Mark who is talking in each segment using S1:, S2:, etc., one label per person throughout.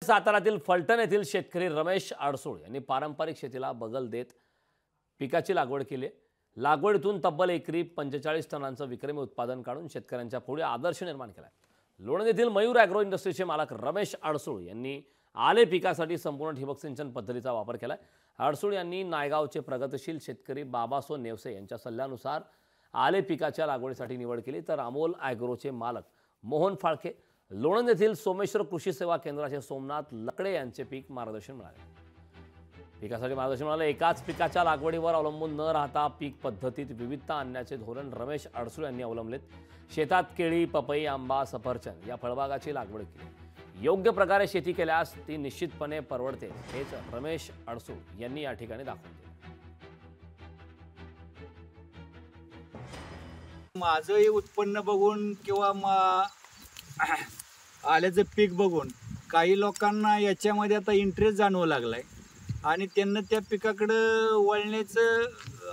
S1: साताऱ्यातील फलटण येथील शेतकरी रमेश आडसूळ यांनी पारंपरिक शेतीला बगल देत पिकाची लागवड केली। लागवडीतून तब्बल एकरी 45 टनांचं विक्रमी उत्पादन काढून शेतकऱ्यांच्या पुढे आदर्श निर्माण केला। लोणंद येथील मयूर ॲग्रो इंडस्ट्रीचे मालक रमेश आडसूळ यांनी आले पिकासाठी संपूर्ण ठिबक सिंचन पद्धतीचा वापर केला। आडसूळ यांनी नायगावचे प्रगतिशील शेतकरी बाबासो नेवसे यांच्या सल्ल्यानुसार आले पिकाच्या लागवडीसाठी निवड केली, तर अमोल ॲग्रोचे मालक मोहन फाळके, लोणंद येथील सोमेश्वर कृषी सेवा केंद्राचे सोमनाथ लकडे यांचे पीक मार्गदर्शन मिळाले। पिकासाठी मार्गदर्शन मिळाले। एकाच पिकाच्या लागवडीवर अवलंबून न राहता पीक पद्धतीत विविधता आणण्याचे धोरण रमेश आडसूळ यांनी अवलंबलेत। शेतात केळी, पपई, आंबा, सफरचंद या फळबागाची लागवड केली। योग्य प्रकारे शेती केल्यास ती निश्चितपणे परवडते, हेच रमेश आडसूळ यांनी या ठिकाणी दाखवून दिले।
S2: माझं हे उत्पन्न बघून किंवा आल्याचं पीक बघून काही लोकांना याच्यामध्ये आता इंटरेस्ट जाणवू लागलाय आणि त्यांना त्या पिकाकडं वळण्याचं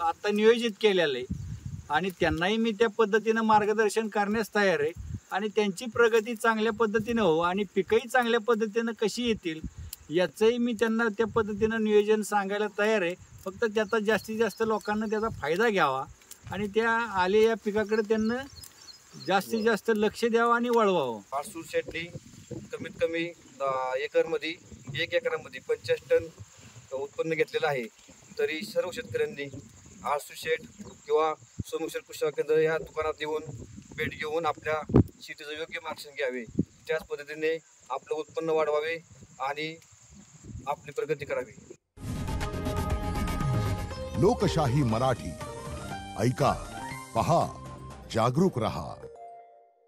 S2: आता नियोजित केलेलं आहे आणि त्यांनाही मी त्या पद्धतीनं मार्गदर्शन करण्यास तयार आहे आणि त्यांची प्रगती चांगल्या पद्धतीनं हो आणि पिकंही चांगल्या पद्धतीनं कशी येतील याचंही मी त्यांना त्या पद्धतीनं नियोजन सांगायला तयार आहे। फक्त त्याचा जास्तीत जास्त लोकांना त्याचा फायदा घ्यावा आणि त्या आले या पिकाकडे त्यांना जास्तीत जास्त लक्ष द्यावं आणि वळवावं।
S3: आडसूळ शेटनी कमीत कमी एकरमध्ये 1 एकरामध्ये 50 टन उत्पन्न घेतलेलं आहे। तरी सर्व शेतकऱ्यांनी आडसूळ शेट किंवा सोमेश्वर कृषी सेवा केंद्र या दुकानात येऊन भेट घेऊन आपल्या शेतीचं योग्य मार्गदर्शन घ्यावे, त्याच पद्धतीने आपलं उत्पन्न वाढवावे आणि आपली प्रगती करावी।
S4: लोकशाही मराठी ऐका, पहा, जागरूक रहा।